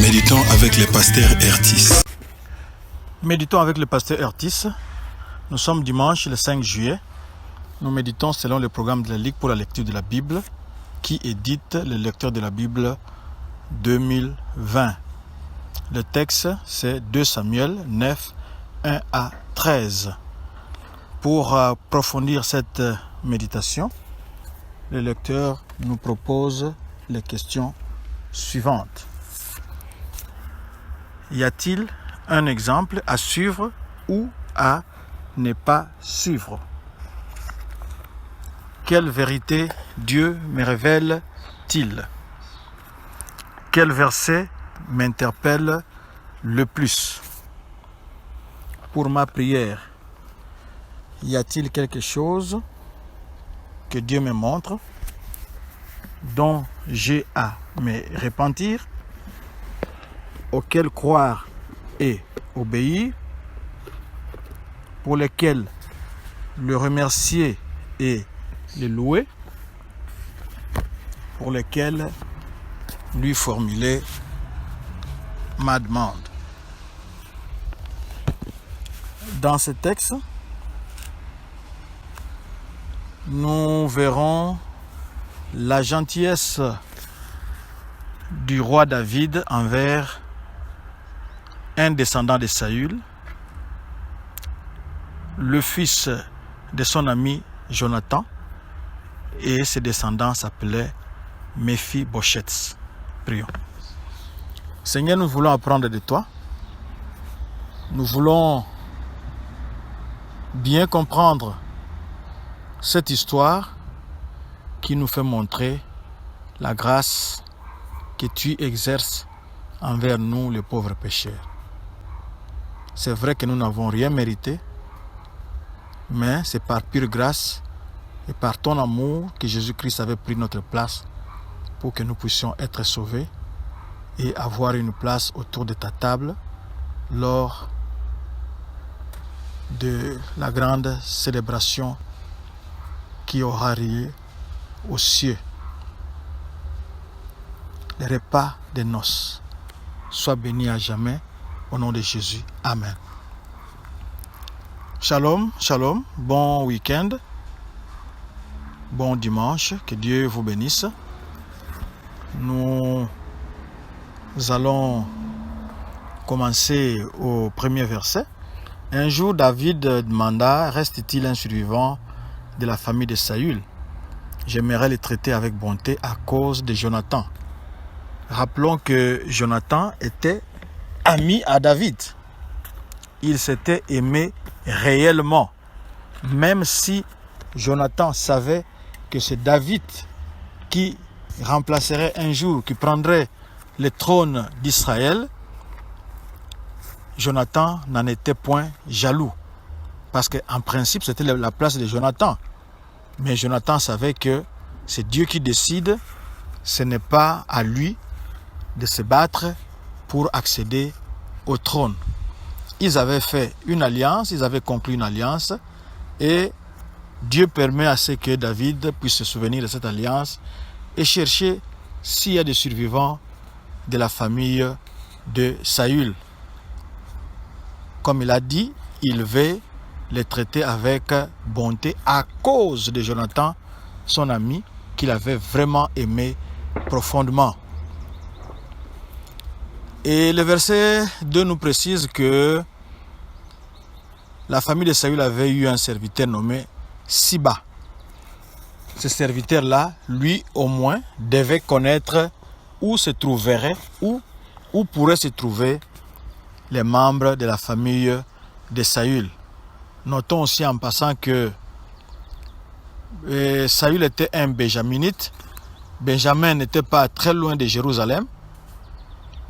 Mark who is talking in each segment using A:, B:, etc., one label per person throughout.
A: Méditons avec le pasteur Ertis.
B: Méditons avec le pasteur Ertis. Nous sommes dimanche le 5 juillet. Nous méditons selon le programme de la Ligue pour la lecture de la Bible qui édite le lecteur de la Bible 2020. Le texte, c'est 2 Samuel 9, 1 à 13. Pour approfondir cette méditation, le lecteur nous propose les questions suivantes. Y a-t-il un exemple à suivre ou à ne pas suivre? Quelle vérité Dieu me révèle-t-il? Quel verset m'interpelle le plus? Pour ma prière, y a-t-il quelque chose que Dieu me montre, dont j'ai à me repentir, auquel croire et obéir, pour lesquels le remercier et le louer, pour lesquels lui formuler ma demande? Dans ce texte, nous verrons la gentillesse du roi David envers un descendant de Saül, le fils de son ami Jonathan, et ses descendants s'appelaient Méphi-Bosheth. Prions. Seigneur, nous voulons apprendre de toi. Nous voulons bien comprendre cette histoire qui nous fait montrer la grâce que tu exerces envers nous, les pauvres pécheurs. C'est vrai que nous n'avons rien mérité, mais c'est par pure grâce et par ton amour que Jésus-Christ avait pris notre place pour que nous puissions être sauvés et avoir une place autour de ta table lors de la grande célébration qui aura lieu aux cieux. Le repas des noces soit béni à jamais au nom de Jésus. Amen. Shalom, shalom, bon week-end, bon dimanche, que Dieu vous bénisse. Nous allons commencer au premier verset. Un jour, David demanda, reste-t-il un survivant de la famille de Saül? J'aimerais le traiter avec bonté à cause de Jonathan. Rappelons que Jonathan était ami à David. Il s'était aimé réellement. Même si Jonathan savait que c'est David qui remplacerait un jour, qui prendrait le trône d'Israël, Jonathan n'en était point jaloux. Parce qu'en principe, c'était la place de Jonathan. Mais Jonathan savait que c'est Dieu qui décide, ce n'est pas à lui de se battre pour accéder au trône. Ils avaient fait une alliance, ils avaient conclu une alliance et Dieu permet à ce que David puisse se souvenir de cette alliance et chercher s'il y a des survivants de la famille de Saül. Comme il a dit, il veut les traiter avec bonté à cause de Jonathan, son ami, qu'il avait vraiment aimé profondément. Et le verset 2 nous précise que la famille de Saül avait eu un serviteur nommé Siba. Ce serviteur-là, lui au moins, devait connaître où se trouverait, où pourraient se trouver les membres de la famille de Saül. Notons aussi en passant que Saül était un Benjaminite. Benjamin n'était pas très loin de Jérusalem.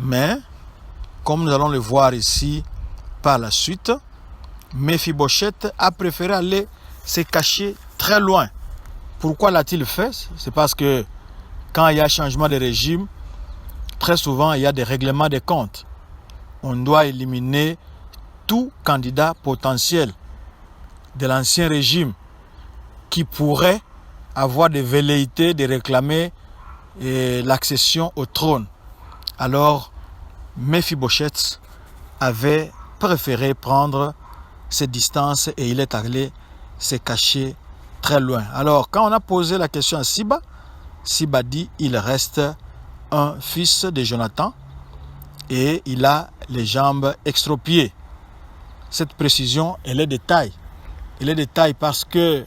B: Mais, comme nous allons le voir ici par la suite, Méphi-Bosheth a préféré aller se cacher très loin. Pourquoi l'a-t-il fait? C'est parce que quand il y a changement de régime, très souvent il y a des règlements de comptes. On doit éliminer tout candidat potentiel de l'ancien régime qui pourrait avoir des velléités de réclamer l'accession au trône. Alors, Mephibosheth avait préféré prendre ses distances et il est allé se cacher très loin. Alors, quand on a posé la question à Siba, Siba dit il reste un fils de Jonathan et il a les jambes extropiées. Cette précision, elle est de taille. Elle est de taille parce que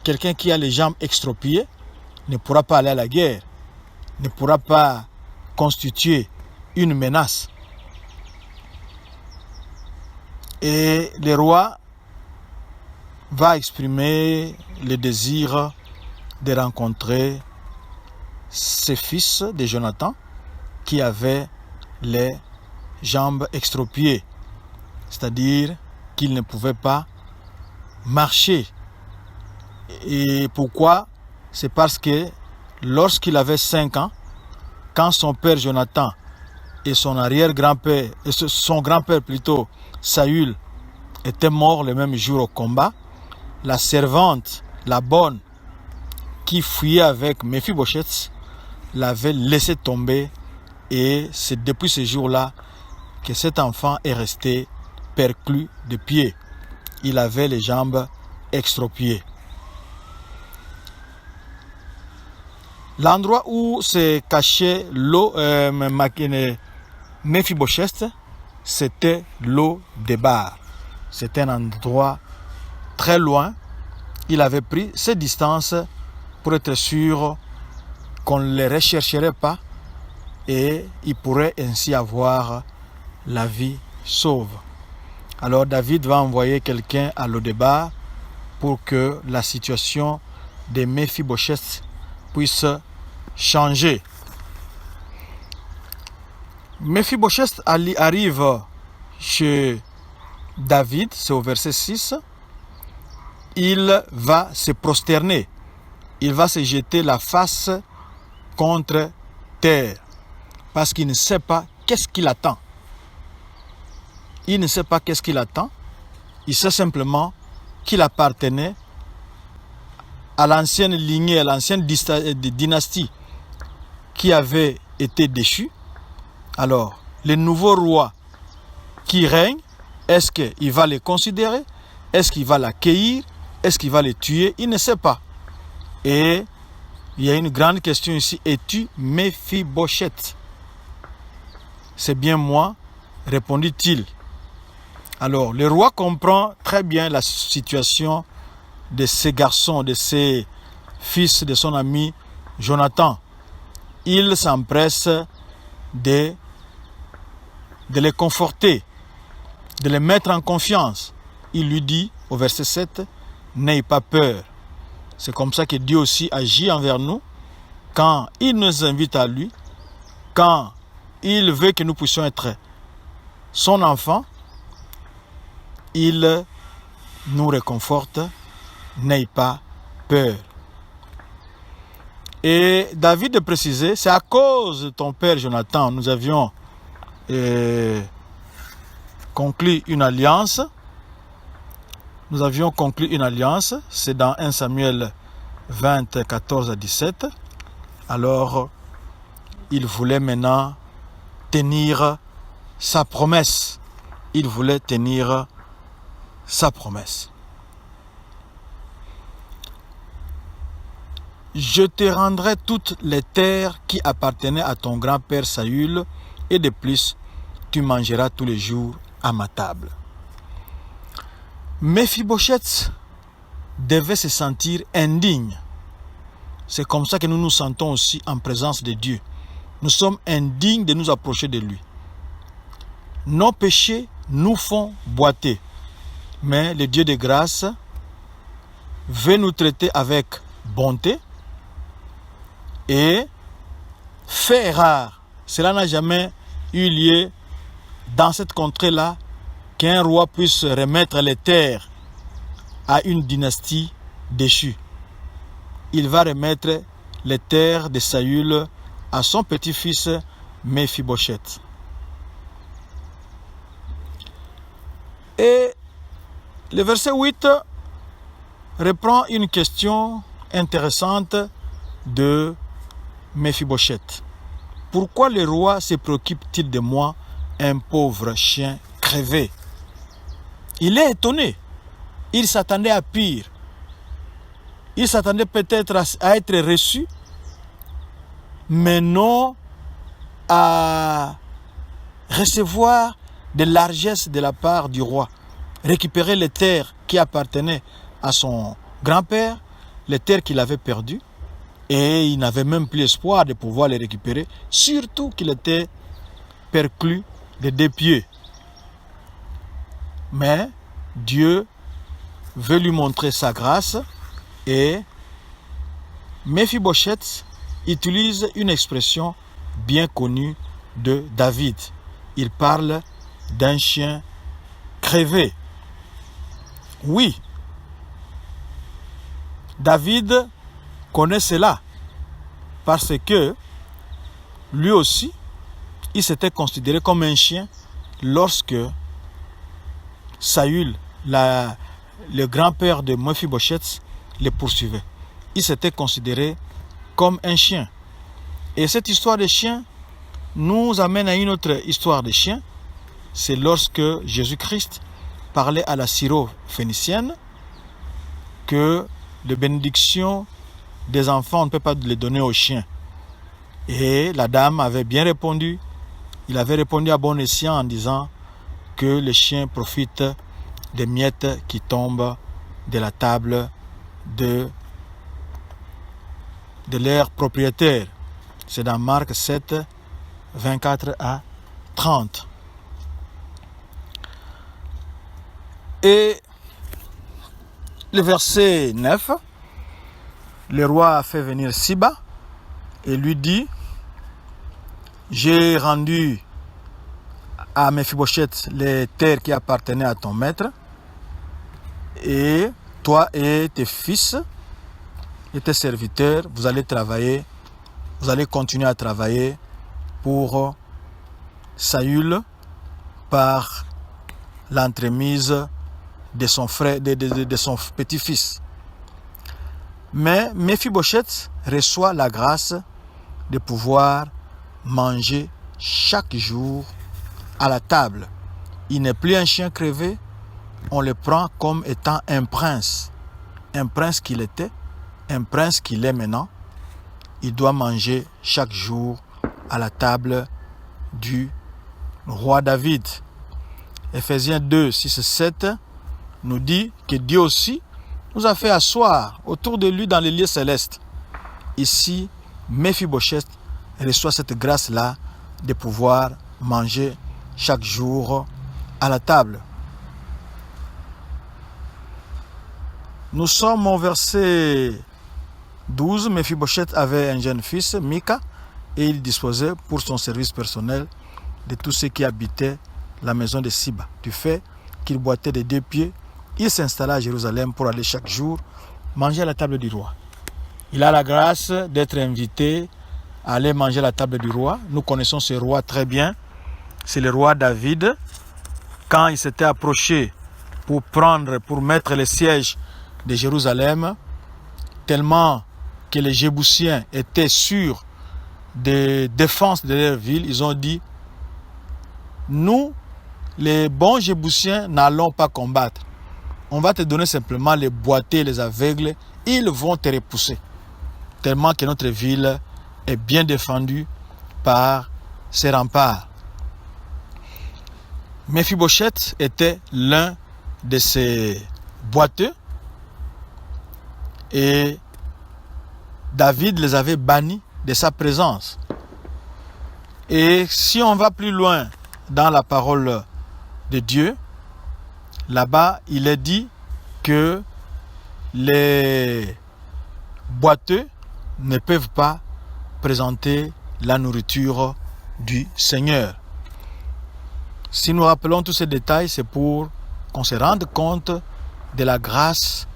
B: quelqu'un qui a les jambes extropiées ne pourra pas aller à la guerre, ne pourra pas constituer une menace. Et le roi va exprimer le désir de rencontrer ses fils de Jonathan qui avaient les jambes extropiées, c'est-à-dire qu'ils ne pouvaient pas marcher. Et pourquoi? C'est parce que lorsqu'il avait 5 ans, quand son père Jonathan et son arrière-grand-père, son grand-père plutôt, Saül, étaient morts le même jour au combat, la servante, la bonne, qui fuyait avec Mephibosheth, l'avait laissé tomber et c'est depuis ce jour-là que cet enfant est resté perclus de pied. Il avait les jambes extropiées. L'endroit où se cachait Mephibosheth, c'était l'eau des Bar. C'était un endroit très loin. Il avait pris ses distances pour être sûr qu'on ne les rechercherait pas et il pourrait ainsi avoir la vie sauve. Alors David va envoyer quelqu'un à Lo-Débar pour que la situation de Mephibosheth puisse changer. Mephibosheth arrive chez David, c'est au verset 6. Il va se prosterner. Il va se jeter la face contre terre parce qu'il ne sait pas qu'est-ce qu'il attend. Il ne sait pas qu'est-ce qu'il attend. Il sait simplement qu'il appartenait à l'ancienne lignée, à l'ancienne dynastie qui avait été déchue. Alors, le nouveau roi qui règne, est-ce qu'il va les considérer? Est-ce qu'il va l'accueillir? Est-ce qu'il va les tuer? Il ne sait pas. Et il y a une grande question ici. Es-tu Mephibosheth? C'est bien moi, répondit-il. Alors, le roi comprend très bien la situation de ces garçons, de ces fils de son ami Jonathan. Il s'empresse de les conforter, de les mettre en confiance. Il lui dit au verset 7, n'aie pas peur. C'est comme ça que Dieu aussi agit envers nous. Quand il nous invite à lui, quand il veut que nous puissions être son enfant, il nous réconforte, n'aie pas peur. Et David de préciser, c'est à cause de ton père Jonathan, nous avions conclu une alliance. Nous avions conclu une alliance, c'est dans 1 Samuel 20, 14 à 17. Alors, il voulait maintenant tenir sa promesse. Il voulait tenir sa promesse. Je te rendrai toutes les terres qui appartenaient à ton grand-père Saül, et de plus, tu mangeras tous les jours à ma table. Mephibosheth devait se sentir indigne. C'est comme ça que nous nous sentons aussi en présence de Dieu. Nous sommes indignes de nous approcher de lui. Nos péchés nous font boiter. Mais le Dieu de grâce veut nous traiter avec bonté et fait rare. Cela n'a jamais eu lieu dans cette contrée-là qu'un roi puisse remettre les terres à une dynastie déchue. Il va remettre les terres de Saül à son petit-fils Mephibosheth. Et le verset 8 reprend une question intéressante de Mephibosheth. Pourquoi le roi se préoccupe-t-il de moi un pauvre chien crevé. Il est étonné. Il s'attendait à pire. Il s'attendait peut-être à être reçu, mais non à recevoir de largesses de la part du roi. Récupérer les terres qui appartenaient à son grand-père, les terres qu'il avait perdues, et il n'avait même plus espoir de pouvoir les récupérer, surtout qu'il était perclus des 2 pieds. Mais Dieu veut lui montrer sa grâce et Méphibosheth utilise une expression bien connue de David. Il parle d'un chien crevé. Oui, David connaît cela parce que lui aussi, il s'était considéré comme un chien lorsque Saül, le grand-père de Méphibosheth, le poursuivait. Il s'était considéré comme un chien. Et cette histoire de chien nous amène à une autre histoire de chien. C'est lorsque Jésus-Christ parlait à la Syro-Phénicienne que les bénédictions des enfants, on ne peut pas les donner aux chiens. Et la dame avait bien répondu. Il avait répondu à bon escient en disant que les chiens profitent des miettes qui tombent de la table de leur propriétaire. C'est dans Marc 7, 24 à 30. Et le verset 9, le roi a fait venir Siba et lui dit: j'ai rendu à Méphibosheth les terres qui appartenaient à ton maître, et toi et tes fils et tes serviteurs, vous allez travailler, vous allez continuer à travailler pour Saül par l'entremise de son frère, de son petit-fils. Mais Méphibosheth reçoit la grâce de pouvoir manger chaque jour à la table. Il n'est plus un chien crevé, on le prend comme étant un prince qu'il était, un prince qu'il est maintenant. Il doit manger chaque jour à la table du roi David. Ephésiens 2, 6 et 7 nous dit que Dieu aussi nous a fait asseoir autour de lui dans les lieux célestes. Ici, Méphibosheth reçoit cette grâce-là de pouvoir manger chaque jour à la table. Nous sommes au verset 12. Méphibosheth avait un jeune fils, Mika, et il disposait pour son service personnel de tout ce qui habitait la maison de Siba. Du fait qu'il boitait des 2 pieds, il s'installa à Jérusalem pour aller chaque jour manger à la table du roi. Il a la grâce d'être invité à aller manger à la table du roi. Nous connaissons ce roi très bien. C'est le roi David. Quand il s'était approché pour mettre le siège de Jérusalem, tellement que les Jébusiens étaient sûrs des défenses de leur ville, ils ont dit: nous, les bons Jébusiens, n'allons pas combattre. On va te donner simplement les boiteux, les aveugles, ils vont te repousser. Tellement que notre ville est bien défendue par ses remparts. Méphibosheth était l'un de ces boiteux et David les avait bannis de sa présence. Et si on va plus loin dans la parole de Dieu, là-bas, il est dit que les boiteux ne peuvent pas présenter la nourriture du Seigneur. Si nous rappelons tous ces détails, c'est pour qu'on se rende compte de la grâce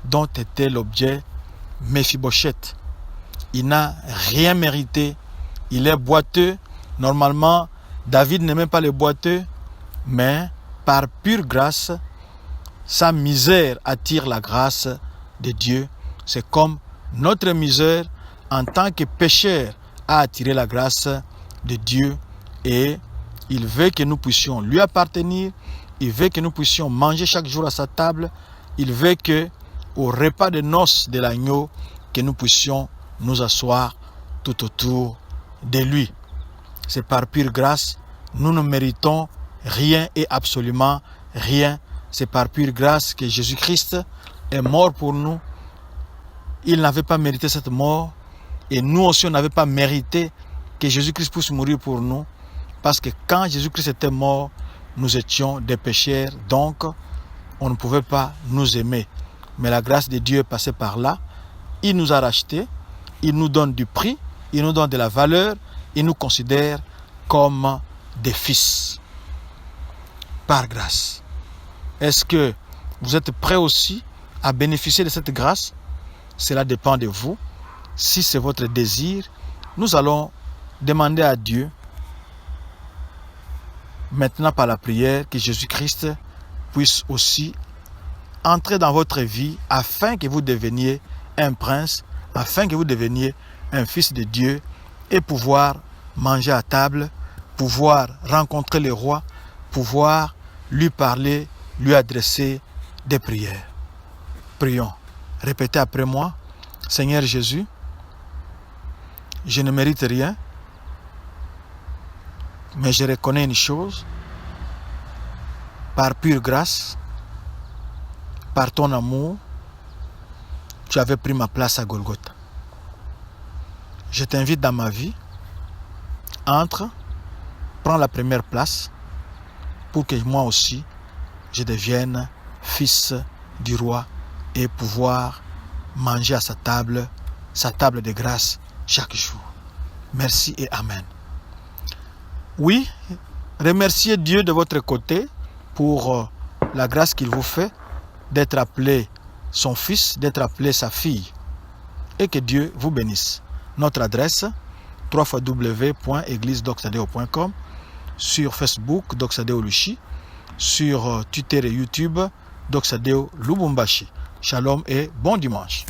B: dont était l'objet Méphibosheth. Il n'a rien mérité. Il est boiteux. Normalement, David n'aimait pas les boiteux, mais par pure grâce, sa misère attire la grâce de Dieu. C'est comme notre misère en tant que pécheur a attiré la grâce de Dieu et Il veut que nous puissions lui appartenir. Il veut que nous puissions manger chaque jour à sa table. Il veut que, au repas de noces de l'agneau, que nous puissions nous asseoir tout autour de lui. C'est par pure grâce. Nous ne méritons rien et absolument rien. C'est par pure grâce que Jésus-Christ est mort pour nous. Il n'avait pas mérité cette mort. Et nous aussi, on n'avait pas mérité que Jésus-Christ puisse mourir pour nous. Parce que quand Jésus-Christ était mort, nous étions des pécheurs. Donc, on ne pouvait pas nous aimer. Mais la grâce de Dieu est passée par là. Il nous a rachetés. Il nous donne du prix. Il nous donne de la valeur. Il nous considère comme des fils. Par grâce. Est-ce que vous êtes prêts aussi à bénéficier de cette grâce? Cela dépend de vous. Si c'est votre désir, nous allons demander à Dieu, maintenant par la prière, que Jésus-Christ puisse aussi entrer dans votre vie afin que vous deveniez un prince, afin que vous deveniez un fils de Dieu et pouvoir manger à table, pouvoir rencontrer le roi, pouvoir lui parler, lui adresser des prières. Prions. Répétez après moi. Seigneur Jésus, je ne mérite rien, mais je reconnais une chose. Par pure grâce, par ton amour, tu avais pris ma place à Golgotha. Je t'invite dans ma vie. Entre, prends la première place pour que moi aussi, je devienne fils du roi et pouvoir manger à sa table de grâce chaque jour. Merci et Amen. Oui, remerciez Dieu de votre côté pour la grâce qu'il vous fait d'être appelé son fils, d'être appelé sa fille. Et que Dieu vous bénisse. Notre adresse, www.églisedocsadeo.com, sur Facebook, Doxadeo Lushi, sur Twitter et YouTube, Doxadeo Lubumbashi. Shalom et bon dimanche.